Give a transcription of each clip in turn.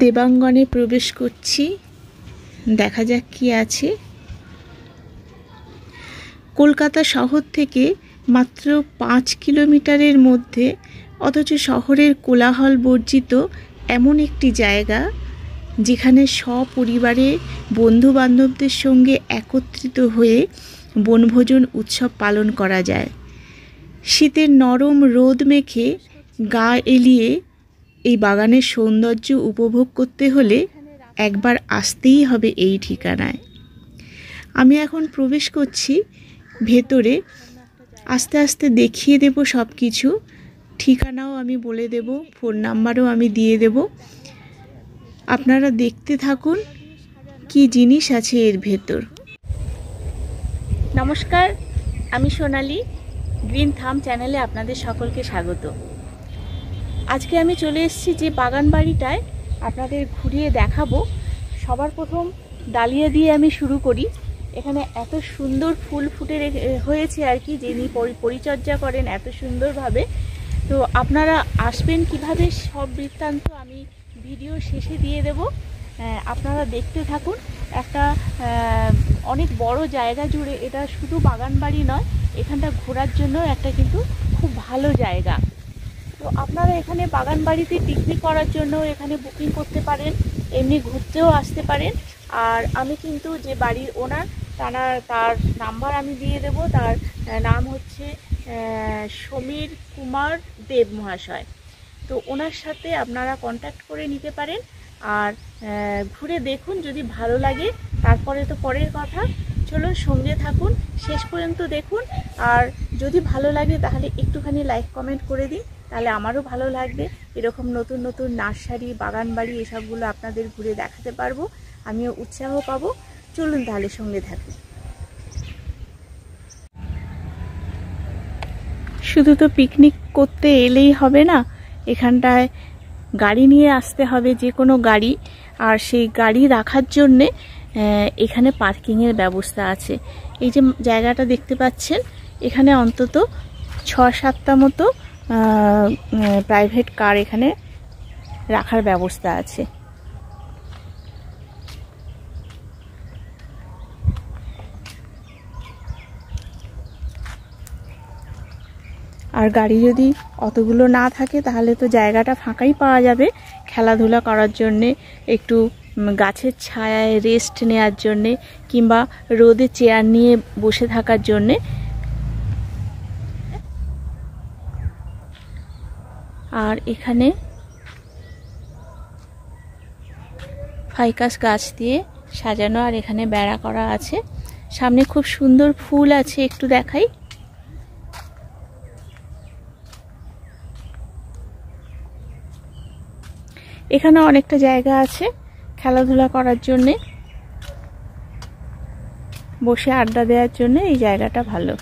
দেবাঙ্গনে প্রবেশ করছি, দেখা যাক কি আছে। কলকাতা শহর থেকে মাত্র 5 কিলোমিটারের মধ্যে, অথচ শহরের কোলাহল বর্জিত এমন একটি জায়গা যেখানে সপরিবারে বন্ধুবান্ধবদের সঙ্গে একত্রিত হয়ে বনভোজন উৎসব পালন করা যায়। শীতের নরম রোদ মেখে গা এলিয়ে এই বাগানের সৌন্দর্য উপভোগ করতে হলে একবার আসতেই হবে এই ঠিকানায়। আমি এখন প্রবেশ করছি ভেতরে। আস্তে আস্তে দেখিয়ে দেব সব কিছু, ঠিকানাও আমি বলে দেব, ফোন নাম্বারও আমি দিয়ে দেব। আপনারা দেখতে থাকুন কি জিনিস আছে এর ভেতর। নমস্কার, আমি সোনালি, গ্রিন থাম চ্যানেলে আপনাদের সকলকে স্বাগত। আজকে আমি চলে এসেছি যে বাগান বাড়িটায় আপনাদের ঘুরিয়ে দেখাবো। সবার প্রথম ডালিয়া দিয়ে আমি শুরু করি। এখানে এত সুন্দর ফুল ফুটে হয়েছে আর কি, যিনি পরিচর্যা করেন এত সুন্দরভাবে। তো আপনারা আসবেন কিভাবে, সব বৃত্তান্ত আমি ভিডিও শেষে দিয়ে দেব, আপনারা দেখতে থাকুন। একটা অনেক বড় জায়গা জুড়ে, এটা শুধু বাগান বাড়ি নয়, এখানটা ঘোরার জন্য একটা কিন্তু খুব ভালো জায়গা। তো আপনারা এখানে বাগান বাড়িতে পিকনিক করার জন্য এখানে বুকিং করতে পারেন, এমনি ঘুরতেও আসতে পারেন। আর আমি কিন্তু যে বাড়ির ওনার তার নাম্বার আমি দিয়ে দেব। তার নাম হচ্ছে সমীর কুমার দেব মহাশয়। তো ওনার সাথে আপনারা কন্ট্যাক্ট করে নিতে পারেন। আর ঘুরে দেখুন, যদি ভালো লাগে তারপরে তো পরের কথা। চলুন সঙ্গে থাকুন, শেষ পর্যন্ত দেখুন। আর যদি ভালো লাগে তাহলে একটুখানি লাইক কমেন্ট করে দিন, তাহলে আমারও ভালো লাগবে। এরকম নতুন নতুন নার্সারি, বাগান বাড়ি এসবগুলো আপনাদের ঘুরে দেখাতে পারবো, আমিও উৎসাহ পাবো। চলুন তাহলে সঙ্গে থাকুন। শুধু তো পিকনিক করতে এলেই হবে না, এখানটায় গাড়ি নিয়ে আসতে হবে, যে কোনো গাড়ি। আর সেই গাড়ি রাখার জন্যে এখানে পার্কিংয়ের ব্যবস্থা আছে। এই যে জায়গাটা দেখতে পাচ্ছেন, এখানে অন্তত 6-7টা মতো প্রাইভেট কার এখানে রাখার ব্যবস্থা আছে। আর গাড়ি যদি অতগুলো না থাকে তাহলে তো জায়গাটা ফাঁকাই পাওয়া যাবে খেলাধুলা করার জন্যে, একটু গাছের ছায়ায় রেস্ট নেওয়ার জন্যে, কিংবা রোদে চেয়ার নিয়ে বসে থাকার জন্যে। আর এখানে ফাইকাস গাছ দিয়ে সাজানো, আর এখানে বেড়া করা আছে। সামনে খুব সুন্দর ফুল আছে, একটু দেখাই। এখানে অনেকটা জায়গা আছে খেলাধুলা করার জন্যে, বসে আড্ডা দেওয়ার জন্য এই জায়গাটা ভালো।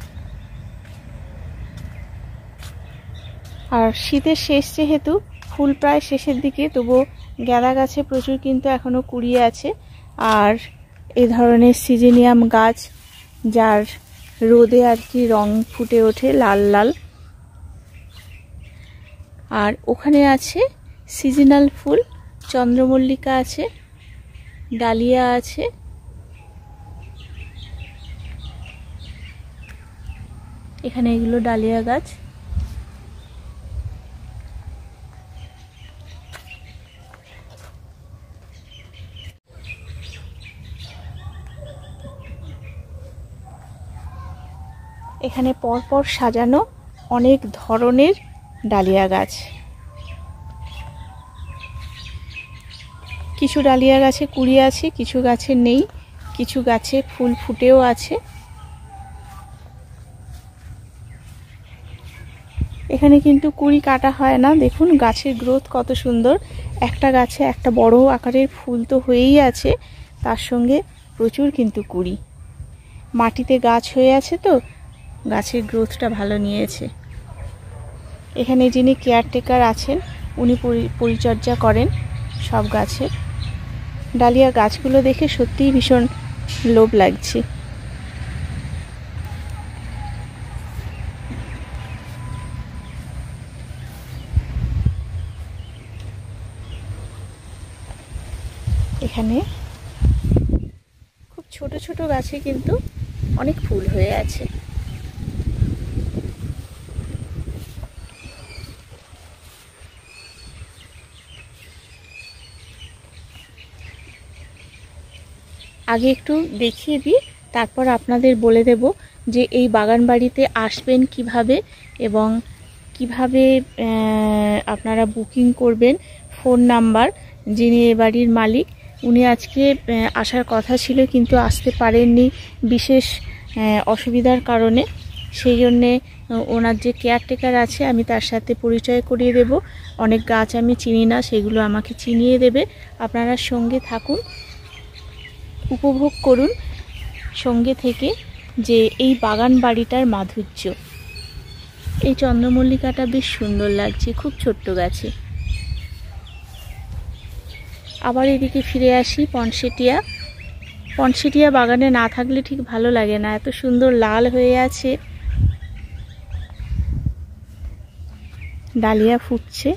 আর শীতের শেষ যেহেতু, ফুল প্রায় শেষের দিকে, তবু গাঁদা গাছে প্রচুর কিন্তু এখনো কুড়ি আছে। আর এই ধরনের সিজেনিয়াম গাছ, যার রোদে আর কি রং ফুটে ওঠে লাল লাল। আর ওখানে আছে সিজনাল ফুল, চন্দ্রমল্লিকা আছে, ডালিয়া আছে। এখানে এগুলো ডালিয়া গাছ। এখানে পরপর সাজানো অনেক ধরনের ডালিয়া গাছ। কিছু ডালিয়া গাছে কুড়ি আছে, কিছু গাছে নেই, কিছু গাছে ফুল ফুটেও আছে। এখানে কিন্তু কুড়ি কাটা হয় না, দেখুন গাছের গ্রোথ কত সুন্দর। একটা গাছে একটা বড় আকারের ফুল তো হয়েই আছে, তার সঙ্গে প্রচুর কিন্তু কুড়ি। মাটিতে গাছ হয়ে আছে তো গাছের গ্রোথটা ভালো নিয়েছে। এখানে যিনি কেয়ারটেকার আছেন উনি পরিচর্যা করেন সব গাছের। ডালিয়া গাছগুলো দেখে সত্যিই ভীষণ লোভ লাগছে। এখানে খুব ছোট ছোট গাছে কিন্তু অনেক ফুল হয়ে আছে। আগে একটু দেখিয়ে দিই, তারপর আপনাদের বলে দেব যে এই বাগান বাড়িতে আসবেন কিভাবে এবং কিভাবে আপনারা বুকিং করবেন। ফোন নাম্বার, যিনি এ বাড়ির মালিক উনি আজকে আসার কথা ছিল কিন্তু আসতে পারেননি বিশেষ অসুবিধার কারণে। সেই জন্যে ওনার যে কেয়ারটেকার আছে আমি তার সাথে পরিচয় করিয়ে দেব। অনেক গাছ আমি চিনি না, সেগুলো আমাকে চিনিয়ে দেবে। আপনারা সঙ্গে থাকুন, উপভোগ করুন সঙ্গে থেকে যে এই বাগান বাড়িটার মাধুর্য। এই চন্দ্রমল্লিকাটা বেশ সুন্দর লাগছে, খুব ছোট্ট গাছে। আবার এদিকে ফিরে আসি পনসেটিয়া। পনসেটিয়া বাগানে না থাকলে ঠিক ভালো লাগে না, এত সুন্দর লাল হয়ে আছে। ডালিয়া ফুটছে।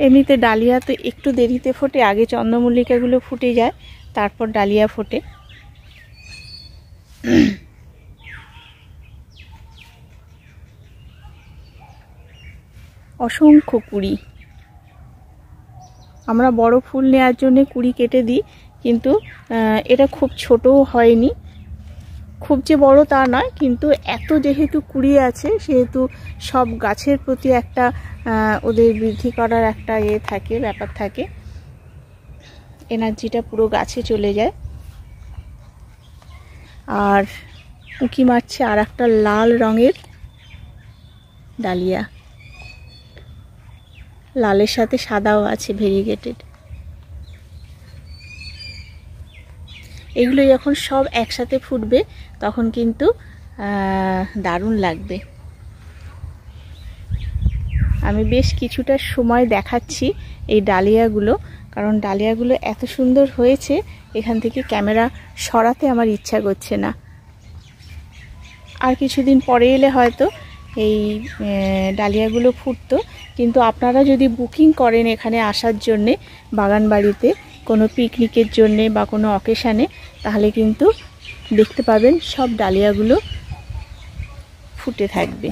এমনিতে ডালিয়া তো একটু দেরিতে ফোটে, আগে চন্দ্রমল্লিকাগুলো ফুটে যায়, তারপর ডালিয়া ফোটে। অসংখ্য কুড়ি। আমরা বড় ফুল নেওয়ার জন্য কুড়ি কেটে দিই, কিন্তু এটা খুব ছোটও হয়নি, খুব যে বড় তা নয়, কিন্তু এত যেহেতু কুড়ি আছে সেহেতু সব গাছের প্রতি একটা ওদের বৃদ্ধি করার একটা থাকে, ব্যাপার থাকে, এনার্জিটা পুরো গাছে চলে যায়। আর উঁকি মারছে আর একটা লাল রঙের ডালিয়া, লালের সাথে সাদাও আছে ভেরিগেটেড। এগুলো যখন সব একসাথে ফুটবে তখন কিন্তু দারুণ লাগবে। আমি বেশ কিছুটা সময় দেখাচ্ছি এই ডালিয়াগুলো, কারণ ডালিয়াগুলো এত সুন্দর হয়েছে এখান থেকে ক্যামেরা সরাতে আমার ইচ্ছা করছে না। আর কিছুদিন পরে এলে হয়তো এই ডালিয়াগুলো ফুটতো, কিন্তু আপনারা যদি বুকিং করেন এখানে আসার জন্যে বাগান বাড়িতে কোনো পিকনিকের জন্যে বা কোনো অকেশানে, তাহলে কিন্তু দেখতে পাবেন সব ডালিয়াগুলো ফুটে থাকবে।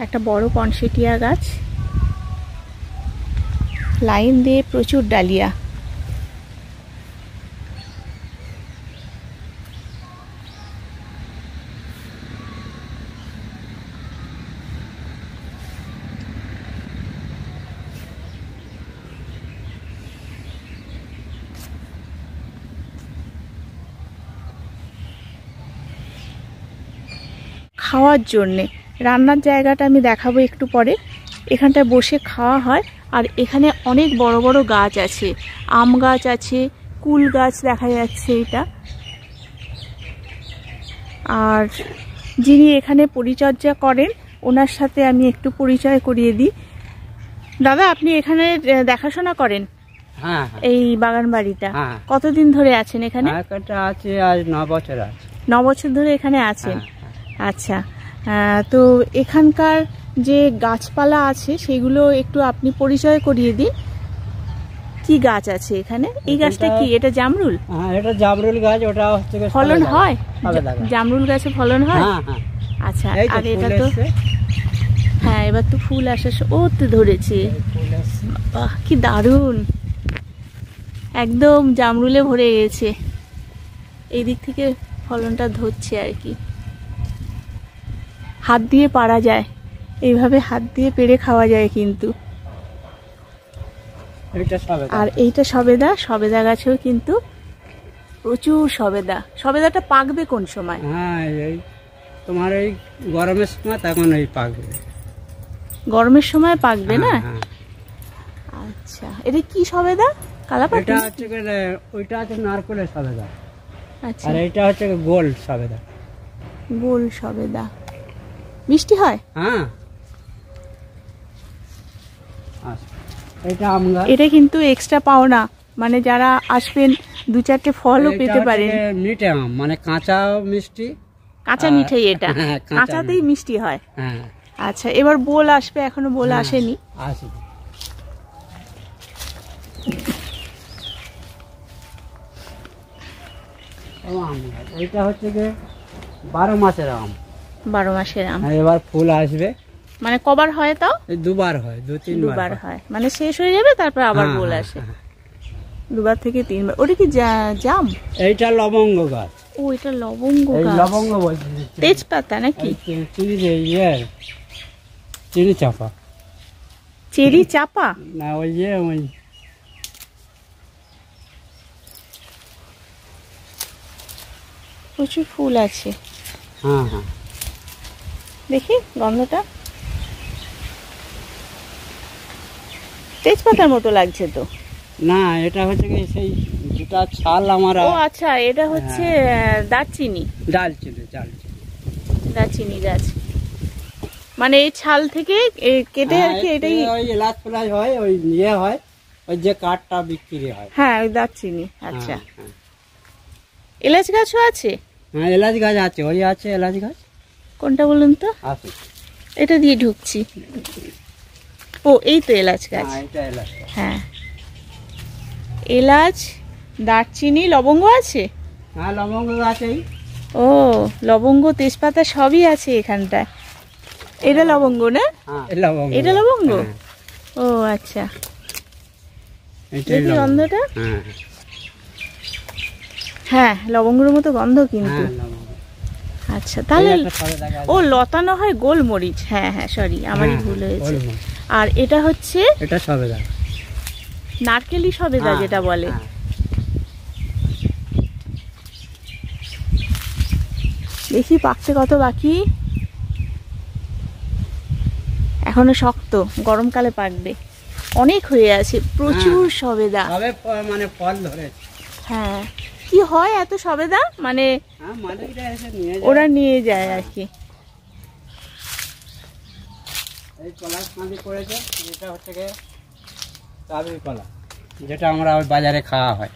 একটা বড় পনসেটিয়া গাছ, লাইন দিয়ে প্রচুর ডালিয়া। খাওয়ার জন্যে রান্নার জায়গাটা আমি দেখাবো একটু পরে। এখানটায় বসে খাওয়া হয়। আর এখানে অনেক বড় বড় গাছ আছে, আম গাছ আছে, কুল গাছ দেখা যাচ্ছে এটা। আর যিনি এখানে পরিচর্যা করেন ওনার সাথে আমি একটু পরিচয় করিয়ে দিই। দাদা, আপনি এখানে দেখাশোনা করেন? হ্যাঁ। এই বাগান বাড়িটা কতদিন ধরে আছেন এখানে? আছে আজ 9 বছর আছে। 9 বছর ধরে এখানে আছেন? আচ্ছা। তো এখানকার যে গাছপালা আছে সেগুলো একটু আপনি পরিচয় করিয়ে দিন। কি গাছ আছে এখানে? এই গাছটা কি? এটা জামরুল? হ্যাঁ, এটা জামরুল গাছ। ওটা হচ্ছে ফলন হয়? জামরুল গাছে ফলন হয়? হ্যাঁ হ্যাঁ। আচ্ছা। আর এটা তো হ্যাঁ, এবার তো ফুল আসা, ও তো ধরেছে। বাহ, কি দারুণ, একদম জামরুলে ভরে গেছে। এই দিক থেকে ফলনটা ধরছে আর কি। হাত দিয়ে পাড়া যায়, এইভাবে হাত দিয়ে পেড়ে খাওয়া যায় কিন্তু। আর এইটা সবেদা। সবেদা গাছেও কিন্তু প্রচুর সবেদা। সবেদাটা পাকবে কোন সময়? হ্যাঁ, এই তোমার এই গরমের সময় তখন এই পাকবে। গরমের সময় পাকবে না? আচ্ছা, এটা কি সবেদা? কালাপাতা? এটা হচ্ছে ওইটা আছে নারকেলের সবেদা। আচ্ছা। আর এটা হচ্ছে গোল সবেদা। গোল সবেদা মিষ্টি হয়? হ্যাঁ। এটা আম গাছ। এটা কিন্তু এক্সট্রা পাওনা, মানে যারা আসবেন 2-4টে ফলও পেতে পারেন। মিঠে আম, মানে কাঁচা মিষ্টি, কাঁচা মিঠাই। এটা কাঁচাতেই মিষ্টি হয়। হ্যাঁ। আচ্ছা, এবার বোল আসবে, এখনো বোল হ্যাঁ, আসেনি। আসবে। এইটা হচ্ছে যে 12 মাসের আম। 12 মাসের আম। এবার ফুল আসবে। মানে কবার হয় তাও? এই দুবার হয়, 2-3 বার দুবার হয়, মানে শেষ হয়ে যাবে তারপর আবার বোল আসে। দুবার থেকে 3 বার। ওটা কি জাম? এইটা লবঙ্গ গাছ। ও, এটা লবঙ্গ এই গাছ। লবঙ্গ বলছি। তেজপাতা নাকি? চিনি চাপা। চেরি চাপা? না, ওই প্রচুর ফুল আছে। হ্যাঁ হ্যাঁ, দেখি গন্ধটা, তেজপাতার মতো লাগছে তো। না, এটা হচ্ছে কি সেই যেটা ছাল আমার। ও আচ্ছা, এটা হচ্ছে দারচিনি। ডালচিনি। দারচিনি গাছ, মানে এই ছাল থেকে কেটে আর কি এটাই। ওই এলাচ ফেলাচ হয়, ওই হয়, ওই যে কাঠটা বিক্রি হয়। হ্যাঁ, ওই দারচিনি। আচ্ছা, হ্যাঁ, এলাচ গাছও আছে? হ্যাঁ, এলাচ গাছ আছে, ওই আছে এলাচ গাছ। কোনটা বলুন তো? আছে, এটা দিয়ে ঢুকছি। ও, এই তো এলাচ গাছ। হ্যাঁ, এটা এলাচ গাছ। হ্যাঁ, এলাচ, দারচিনি, লবঙ্গ আছে। হ্যাঁ, লবঙ্গ আছেই। ও, লবঙ্গ তেজপাতা সবই আছে এখানটায়। এটা লবঙ্গ না? হ্যাঁ, লবঙ্গ। এটা লবঙ্গ? হ্যাঁ, ও আচ্ছা, এটাই দেখি লবঙ্গ। গন্ধটা। হ্যাঁ, হ্যাঁ, লবঙ্গের মতো গন্ধ কিন্তু। হ্যাঁ, লবঙ্গ। আচ্ছা, তাহলে এই একটা সবেদা গাছ। ও লতানো হয় গোলমরিচ। হ্যাঁ হ্যাঁ, সরি, আমারই হ্যাঁ, ভুল হয়েছে। গোলমরিচ। আর এটা হচ্ছে এটা সবেদা। নারকেলি সবেদা হ্যাঁ, যেটা বলে। হ্যাঁ। দেখি পাকতে কত বাকি। এখনো শক্ত, গরমকালে পাকবে। অনেক হয়ে আছে, প্রচুর হ্যাঁ। সবেদা। সবে মানে ফল ধরেছে। হ্যাঁ, কি হয় এত সবেদা? মানে হ্যাঁ, মালিকরা এসে নিয়ে যায়। ওরা নিয়ে যায় আর কি। এই কলার মালি করেছে, এটা হচ্ছে গিয়ে কাবলি কলা, যেটা আমরা ওই বাজারে খাওয়া হয়।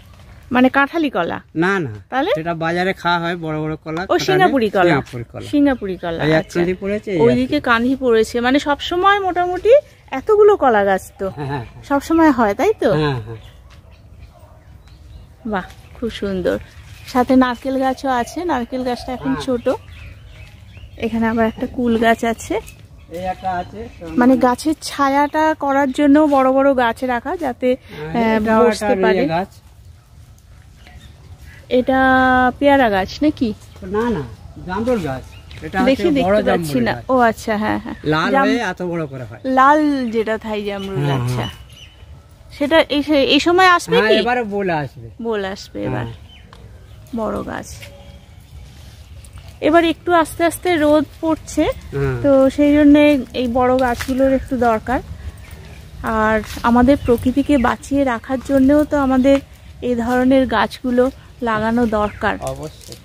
মানে কাঁঠালি কলা? না না, তাহলে যেটা বাজারে খাওয়া হয়, বড় বড় কলা। ও, সিঙ্গাপুরি কলা। সিঙ্গাপুরি কলা। সিঙ্গাপুরি কলা। এই এক আচ্ছা, কাঁদি পড়েছে, এই ওইদিকে কাঁধি পড়েছে। মানে সব সময় মোটামুটি এতগুলো কলা গাছ তো হ্যাঁ, হ্যাঁ, সব সময় হয়, তাই তো? হ্যাঁ, হ্যাঁ। বাহ, খুব সুন্দর। সাথে নারকেল গাছও আছে। নারকেল গাছটা এখন হ্যাঁ। ছোট। এখানে আবার একটা কুল গাছ আছে। এই একটা আছে, মানে গাছের ছায়াটা করার জন্য বড় বড় গাছ রাখা, যাতে এটাও বসতে একটা পারে। রেয়ে গাছ। এটা পেয়ারা গাছ নাকি? না না, জামরুল গাছ। এটা দেখি, হচ্ছে বড় দেখতে পাচ্ছি জামরুল না। গাছ। ও আচ্ছা, হ্যাঁ হ্যাঁ, লাল হয়ে এত বড় করে হয়। লাল যেটা থাই জামরুল। হ্যাঁ, আচ্ছা, হ্যাঁ। সেটা এই সময় আসবে হ্যাঁ, কি? এবারে বলে আসবে। বল আসবে এবার। হ্যাঁ। বড় গাছ। এবার একটু আস্তে আস্তে রোদ পড়ছে, হ্যাঁ। তো সেই জন্য এই বড় গাছগুলোর একটু দরকার। আর আমাদের প্রকৃতিকে বাঁচিয়ে রাখার জন্যও তো আমাদের এই ধরনের গাছগুলো লাগানো দরকার। অবশ্যই।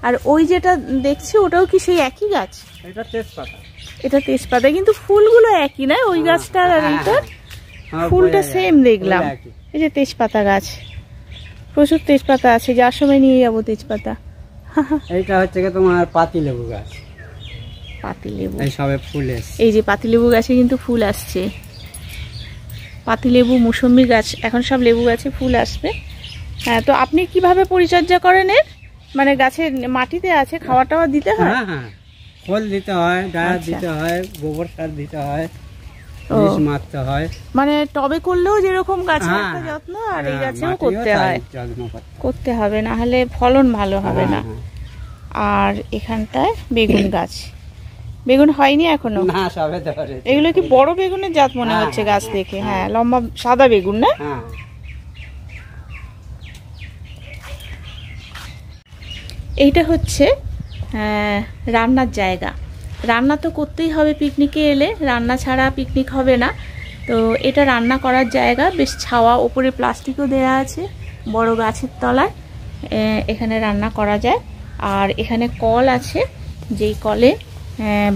আর ওই যেটা দেখছি ওটাও কি সেই একই গাছ? এটা তেজপাতা। এটা তেজপাতা, কিন্তু ফুলগুলো একই না? ওই গাছটার আর এইটার হ্যাঁ, ফুলটা বোঝা যায়। সেম দেখলাম। ফুল একই। এই যে তেজপাতা গাছ, প্রচুর তেজপাতা আছে, যার সময় নিয়ে যাবো তেজপাতা। এইটা হচ্ছে কি তোমার পাতিলেবু গাছ। পাতিলেবু, এই সবে ফুল এসছে। এই যে পাতিলেবু গাছে কিন্তু ফুল আসছে। পাতিলেবু, মৌসুমী গাছ, এখন সব লেবু গাছে ফুল আসবে। হ্যাঁ, তো আপনি কিভাবে পরিচর্যা করেন এর? মানে গাছের মাটিতে আছে, খাওয়া টাওয়া দিতে হয়? হ্যাঁ হ্যাঁ, খোল দিতে হয়, ডায়া আচ্ছা। দিতে হয়, গোবর সার দিতে হয়, ও। বিষ মারতে হয়। মানে টবে করলেও যেরকম গাছের হ্যাঁ, একটা যত্ন, আর এই হ্যাঁ, গাছেও মাটিও করতে তাই হয়। যত্ন করতে হয়। করতে হবে, না হলে ফলন ভালো হবে না। হ্যাঁ, আর এখানটায় বেগুন গাছ। বেগুন হয়নি এখনো? না, সবে ধরে। এগুলো কি বড় বেগুনের জাত মনে হ্যাঁ, হচ্ছে গাছ হ্যাঁ, দেখে। হ্যাঁ। হ্যাঁ, লম্বা সাদা বেগুন না? হ্যাঁ। এইটা হচ্ছে রান্নার জায়গা। রান্না তো করতেই হবে পিকনিকে এলে, রান্না ছাড়া পিকনিক হবে না। তো এটা রান্না করার জায়গা, বেশ ছাওয়া, ওপরে প্লাস্টিকও দেয়া আছে বড় গাছের তলায়। এখানে রান্না করা যায়। আর এখানে কল আছে, যেই কলে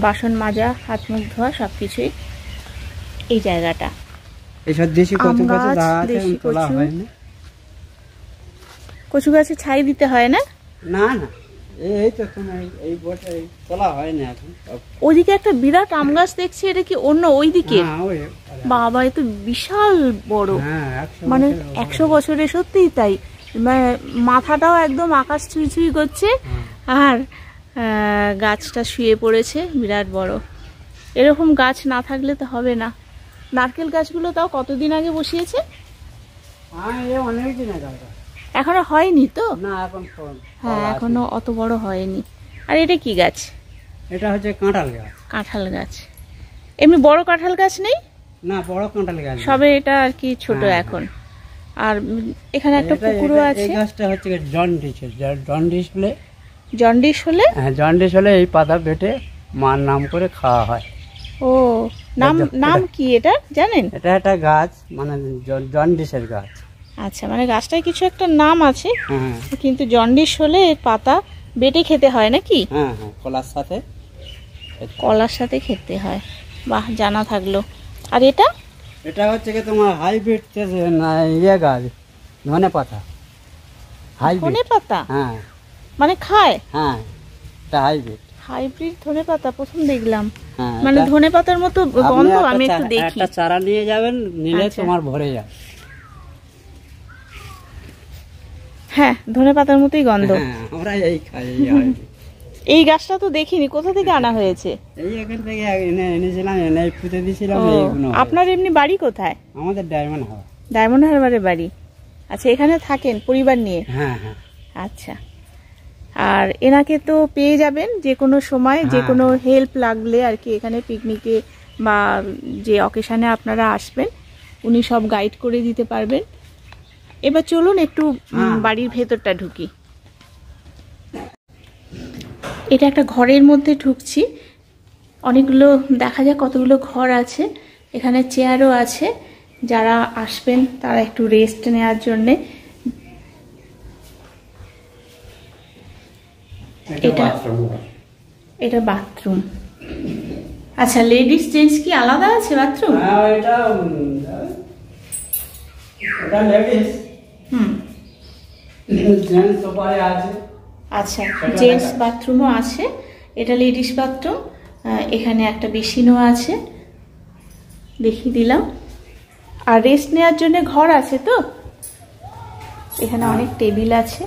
বাসন মাজা, হাত মুখ ধোয়া সব কিছুই। এই জায়গাটা এইসব দেশি কচু আম কচু গাছ, দাঁড়া আছে, দেশি তোলা কচু। হয়নি। কচু গাছে ছাই দিতে হয় না? না না, এই তো তোমার এই বটে তোলা হয় না এখন সব। ওইদিকে একটা বিরাট আম গাছ দেখছি, এটা কি অন্য ওইদিকে? হ্যাঁ, ওই বাবা, এ তো বিশাল বড়, হ্যাঁ, 100 মানে বছরের 100 বছরে সত্যিই তাই। মানে মাথাটাও একদম আকাশ ছুঁই ছুঁই করছে, আর গাছটা শুয়ে পড়েছে বিরাট বড়। এরকম গাছ না থাকলে তো হবে না। নারকেল গাছগুলো তাও কতদিন আগে বসিয়েছে? হ্যাঁ, এই অনেক দিন আগে। এখনো হয়নি তো? না, এখন হ্যাঁ, এখনো অত বড় হয়নি। আর এটা কি গাছ? এটা হচ্ছে কাঁঠাল গাছ। কাঁঠাল গাছ। এমনি বড় কাঁঠাল গাছ নেই? না, বড় কাঁঠাল গাছ। সবে এটা আর কি ছোট এখন। আর এখানে একটা পুকুরও আছে। এই গাছটা হচ্ছে জন্ডিস। জন্ডিস হলে, জন্ডিস হলে? হ্যাঁ, জন্ডিস হলে এই পাতা বেটে মার নাম করে খাওয়া হয়। ও, নাম কি এটা জানেন? এটা একটা গাছ, মানে জন্ডিসের গাছ। আচ্ছা, মানে গাছটায় কিছু একটা নাম আছে, হ্যাঁ, কিন্তু জন্ডিস হলে এর পাতা বেটে খেতে হয় নাকি? হ্যাঁ, হ্যাঁ, কলার সাথে। কলার সাথে খেতে হয়। বাহ, জানা থাকলো। আর এটা? এটা হচ্ছে কি তোমার হাইব্রিড ইয়ে গাছ, ধনে পাতা। ধনে পাতা? হ্যাঁ, মানে খায়? হ্যাঁ, এটা হাইব্রিড। হাইব্রিড ধনে পাতা প্রথম দেখলাম। হ্যাঁ, মানে ধনে পাতার মতো গন্ধ, আমি একটু দেখি। একটা চারা নিয়ে যাবেন, নিলে আচ্ছা। তোমার ভরে যাবে। হ্যাঁ, ধনে পাতার মতোই গন্ধ। হ্যাঁ, আমরা এই খাই, এই hybrid। এই গাছটা তো দেখিনি, কোথা থেকে আনা হয়েছে? এই এখান থেকে এনেছিলাম, এনে পুঁতে দিয়েছিলাম। ও, এইগুলো আপনার এমনি বাড়ি কোথায়? আমাদের ডায়মন্ড হাওয়া। ডায়মন্ড হারবারে বাড়ি। আচ্ছা, এখানে থাকেন পরিবার নিয়ে? হ্যাঁ, হ্যাঁ। আচ্ছা। আর এনাকে তো পেয়ে যাবেন যে কোনো সময়, যে কোনো হেল্প লাগলে আর কি, এখানে পিকনিকে বা যে অকেশানে আপনারা আসবেন উনি সব গাইড করে দিতে পারবেন। এবার চলুন একটু বাড়ির ভেতরটা ঢুকি। এটা একটা ঘরের মধ্যে ঢুকছি। অনেকগুলো দেখা যায়, কতগুলো ঘর আছে। এখানে চেয়ারও আছে, যারা আসবেন তারা একটু রেস্ট নেওয়ার জন্যে। এটা বাথরুম। আচ্ছা, লেডিস জেন্টস কি আলাদা আছে বাথরুম? এটা লেডিস, হুম, জেন্টস ওপারে আছে। আচ্ছা, জেন্টস বাথরুমও আছে। এটা লেডিস বাথরুম। এখানে একটা বেসিনও আছে, দেখিয়ে দিলাম। আর রেস্ট নেওয়ার জন্য ঘর আছে তো। এখানে অনেক টেবিল আছে।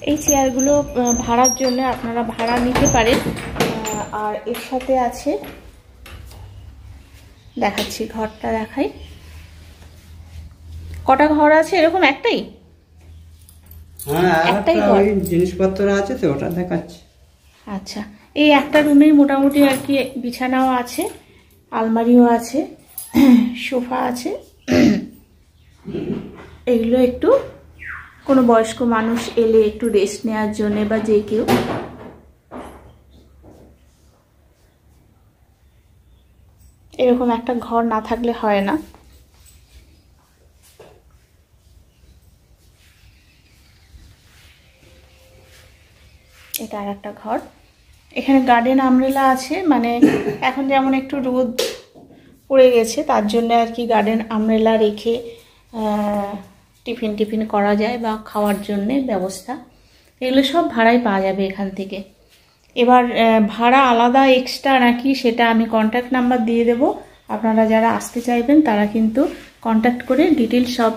এই চেয়ারগুলো ভাড়ার জন্য আপনারা ভাড়া নিতে পারেন। আর এর সাথে আছে, দেখাচ্ছি ঘরটা দেখাই। কটা ঘর আছে? এরকম একটাই? হ্যাঁ, একটাই ঘর? জিনিসপত্র আছে তো, ওটা দেখাচ্ছি। আচ্ছা, এই একটা রুমেই মোটামুটি আর কি বিছানাও আছে, আলমারিও আছে, সোফা আছে। এগুলো একটু কোনো বয়স্ক মানুষ এলে একটু রেস্ট নেওয়ার জন্য, বা যে কেউ। এরকম একটা ঘর না থাকলে হয় না। এটা আর একটা ঘর। এখানে গার্ডেন আমব্রেলা আছে, মানে এখন যেমন একটু রোদ পড়ে গেছে তার জন্য আর কি গার্ডেন আমব্রেলা রেখে টিফিন করা যায় বা খাওয়ার জন্যে ব্যবস্থা। এগুলো সব ভাড়ায় পাওয়া যাবে এখান থেকে। এবার ভাড়া আলাদা এক্সট্রা নাকি সেটা আমি কন্ট্যাক্ট নাম্বার দিয়ে দেব। আপনারা যারা আসতে চাইবেন তারা কিন্তু কন্ট্যাক্ট করে ডিটেইলস সব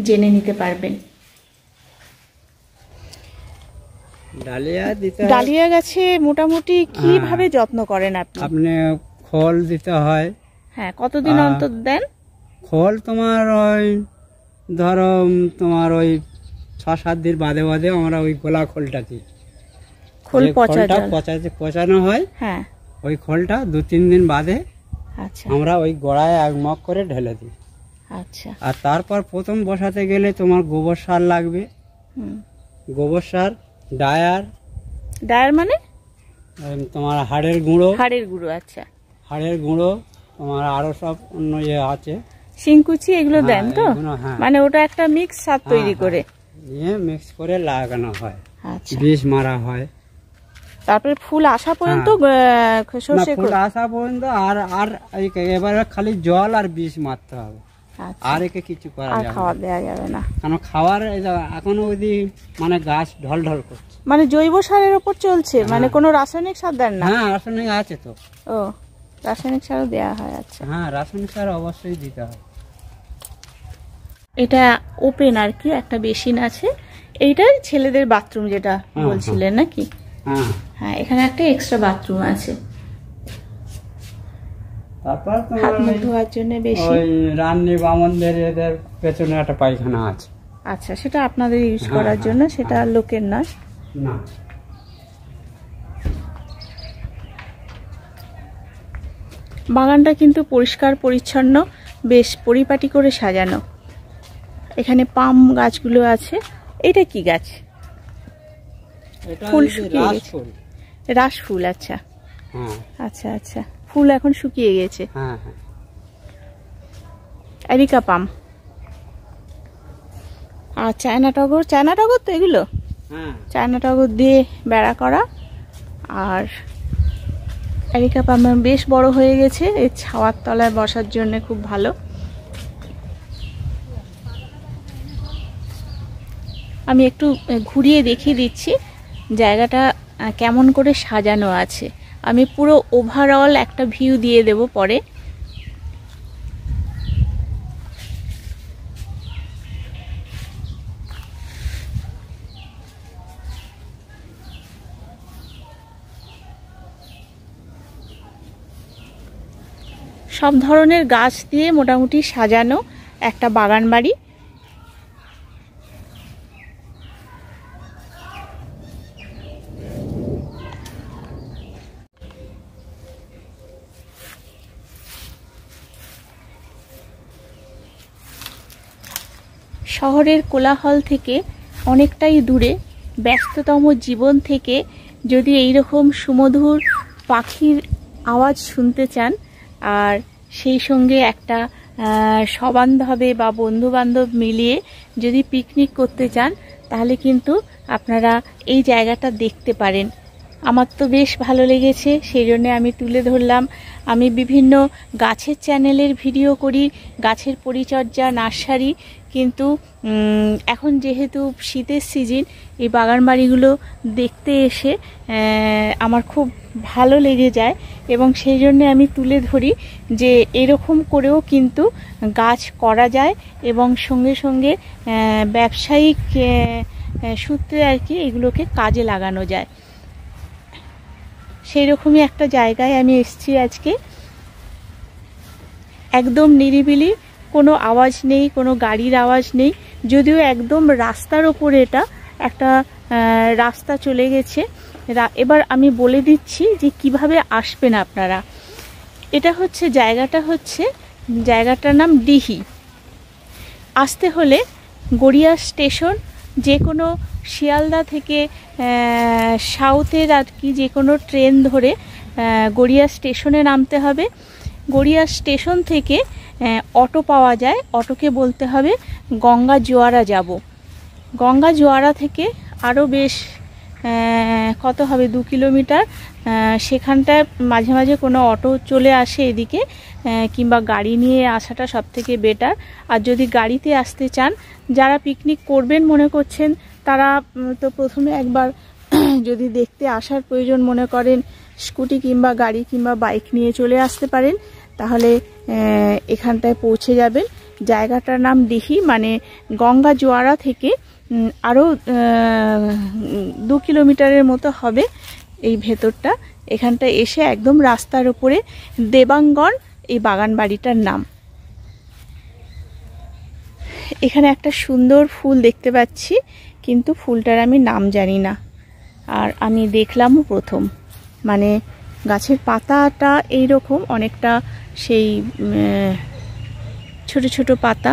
জেনে নিতে পারবেন। ডালিয়া গাছে মোটামুটি কিভাবে যত্ন করেন আপনি? আপনি খোল দিতে হয়। হ্যাঁ, কতদিন অন্তর দেন? খোল তোমার ওই ধরো তোমার ওই 6-7 দিন বাদে বাদে আমরা ওই গোলা খোলটা দিই। খোল পচানো হয়। হ্যাঁ, ওই খোলটা 2-3 দিন বাদে আচ্ছা আমরা ওই গোড়ায় 1 মগ করে ঢেলে দিই। আচ্ছা। আর তারপর প্রথম বসাতে গেলে তোমার গোবর সার লাগবে। গোবর সার, ডায়ার মানে তোমার হাড়ের গুঁড়ো। আচ্ছা, হাড়ের গুঁড়ো তোমার আরো সব অন্য ইয়ে আছে, শিংকুচি, এগুলো দেন তো? হ্যাঁ, মানে ওটা একটা মিক্স সার তৈরি করে নিয়ে মিক্স করে লাগানো হয়। আচ্ছা, বীজ মারা হয়। তারপরে ফুল আসা পর্যন্ত ফুল আসা পর্যন্ত আর এবারে খালি জল আর বীজ মারতে হবে। আচ্ছা। আর একে কিছু করা আর যাবে না। খাওয়া দেওয়া যাবে না, কারণ খাওয়ার এখনো অবধি মানে গাছ ঢল ঢল করছে। মানে জৈব সারের উপর চলছে, হ্যাঁ। মানে কোনো রাসায়নিক সার দেন না? হ্যাঁ রাসায়নিক আছে তো। ও, রাসায়নিক সারও দেওয়া হয়। আচ্ছা, হ্যাঁ রাসায়নিক সার অবশ্যই দিতে হয়। এটা ওপেন আর কি, একটা বেসিন আছে। এইটাই ছেলেদের বাথরুম যেটা হ্যাঁ, বলছিলেন নাকি? হ্যাঁ হ্যাঁ, এখানে একটা এক্সট্রা বাথরুম আছে, তারপর হাত তোমার মুখ ধোয়ার জন্য বেশি। ওই রান্নি বামনদের এদের পেছনে একটা পায়খানা আছে। আচ্ছা, সেটা আপনাদের ইউজ হ্যাঁ, করার হ্যাঁ, জন্য, সেটা হ্যাঁ। লোকের নয়। না বাগানটা কিন্তু পরিষ্কার পরিচ্ছন্ন, বেশ পরিপাটি করে সাজানো। এখানে পাম গাছগুলো আছে। এটা কি গাছ? এটা ফুল ওই যে শুকিয়ে গেছে। রাসফুল। রাস ফুল। আচ্ছা হ্যাঁ আচ্ছা আচ্ছা, ফুল এখন শুকিয়ে গেছে। হ্যাঁ হ্যাঁ। এরিকা পাম আর চায়না টগর। চায়না টগর তো এগুলো হ্যাঁ চায়না টগর দিয়ে বেড়া করা। আর এরিকা পাম বেশ বড় হয়ে গেছে, এই ছাওয়ার তলায় বসার জন্য খুব ভালো। আমি একটু ঘুরিয়ে দেখিয়ে দিচ্ছি জায়গাটা কেমন করে সাজানো আছে। আমি পুরো ওভারঅল একটা ভিউ দিয়ে দেব পরে। সব ধরনের গাছ দিয়ে মোটামুটি সাজানো একটা বাগান বাড়ি। শহরের কোলাহল থেকে অনেকটাই দূরে, ব্যস্ততম জীবন থেকে যদি এইরকম সুমধুর পাখির আওয়াজ শুনতে চান, আর সেই সঙ্গে একটা সবান্ধবে বা বন্ধুবান্ধব মিলিয়ে যদি পিকনিক করতে চান, তাহলে কিন্তু আপনারা এই জায়গাটা দেখতে পারেন। আমার তো বেশ ভালো লেগেছে, সেই জন্য আমি তুলে ধরলাম। আমি বিভিন্ন গাছের চ্যানেলের ভিডিও করি, গাছের পরিচর্যা, নার্সারি, কিন্তু এখন যেহেতু শীতের সিজন, এই বাগান বাড়িগুলো দেখতে এসে আমার খুব ভালো লেগে যায়, এবং সেই জন্য আমি তুলে ধরি যে এরকম করেও কিন্তু গাছ করা যায়, এবং সঙ্গে সঙ্গে ব্যবসায়িক সূত্রে আর কি এগুলোকে কাজে লাগানো যায়। সেই রকমই একটা জায়গায় আমি এসেছি আজকে। একদম নিরিবিলি, কোনো আওয়াজ নেই, কোনো গাড়ির আওয়াজ নেই, যদিও একদম রাস্তার ওপরে এটা একটা রাস্তা চলে গেছে। এবার আমি বলে দিচ্ছি যে কিভাবে আসবেন আপনারা। এটা হচ্ছে জায়গাটার নাম ডিহি। আসতে হলে গড়িয়া স্টেশন, যে কোনো শিয়ালদা থেকে সাউথের আর কি যে কোনো ট্রেন ধরে গড়িয়া স্টেশনে নামতে হবে। গড়িয়া স্টেশন থেকে অটো পাওয়া যায়, অটোকে বলতে হবে গঙ্গা জোয়ারা যাব। গঙ্গা জোয়ারা থেকে আরও বেশ কত হবে 2 কিলোমিটার, সেখানটায় মাঝে মাঝে কোনো অটো চলে আসে এদিকে, কিংবা গাড়ি নিয়ে আসাটা সব থেকে বেটার। আর যদি গাড়িতে আসতে চান, যারা পিকনিক করবেন মনে করছেন, তারা তো প্রথমে একবার যদি দেখতে আসার প্রয়োজন মনে করেন, স্কুটি কিংবা গাড়ি কিংবা বাইক নিয়ে চলে আসতে পারেন, তাহলে এখানটায় পৌঁছে যাবেন। জায়গাটার নাম ডিহি, মানে গঙ্গা জোয়ারা থেকে আরও 2 কিলোমিটারের মতো হবে এই ভেতরটা। এখানটা এসে একদম রাস্তার উপরে দেবাঙ্গন এই বাগান বাড়িটার নাম। এখানে একটা সুন্দর ফুল দেখতে পাচ্ছি, কিন্তু ফুলটার আমি নাম জানি না, আর আমি দেখলামও প্রথম। মানে গাছের পাতাটা এইরকম অনেকটা সেই ছোট ছোট পাতা।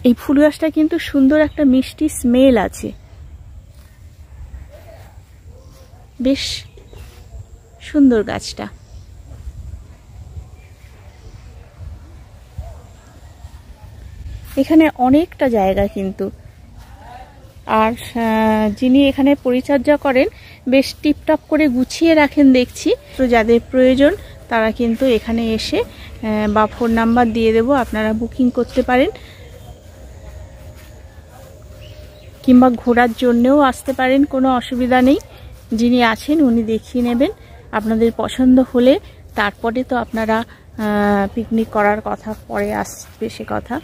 এই ফুল গাছটা কিন্তু সুন্দর একটা মিষ্টি স্মেল আছে, বেশ সুন্দর গাছটা। এখানে অনেকটা জায়গা কিন্তু, আর যিনি এখানে পরিচর্যা করেন বেশ টিপটপ করে গুছিয়ে রাখেন দেখছি। তো যাদের প্রয়োজন তারা কিন্তু এখানে এসে বা ফোন নাম্বার দিয়ে দেবো, আপনারা বুকিং করতে পারেন, কিংবা ঘোরার জন্যেও আসতে পারেন, কোনো অসুবিধা নেই। যিনি আছেন উনি দেখিয়ে নেবেন, আপনাদের পছন্দ হলে তারপরে তো আপনারা পিকনিক করার কথা পরে আসবে সে কথা।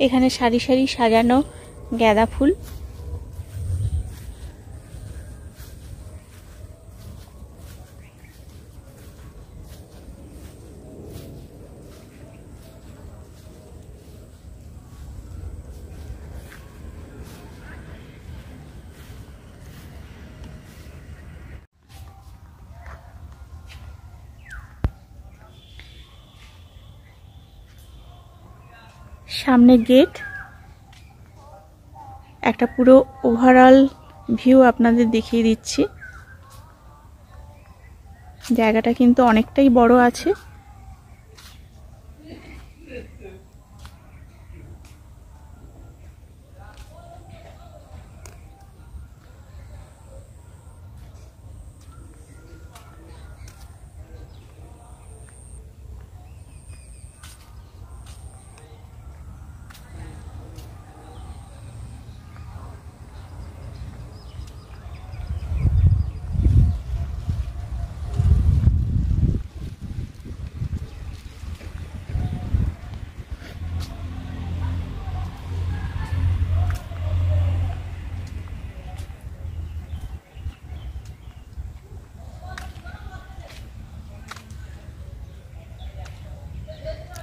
এখানে সারি সারি সাজানো গাঁদা ফুল, সামনে গেট, একটা পুরো ওভারঅল ভিউ আপনাদের দেখিয়ে দিচ্ছি। জায়গাটা কিন্তু অনেকটাই বড় আছে।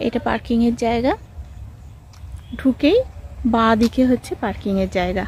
এটা পার্কিং এর জায়গা, ঢুকেই বাঁ দিকে হচ্ছে পার্কিং এর জায়গা।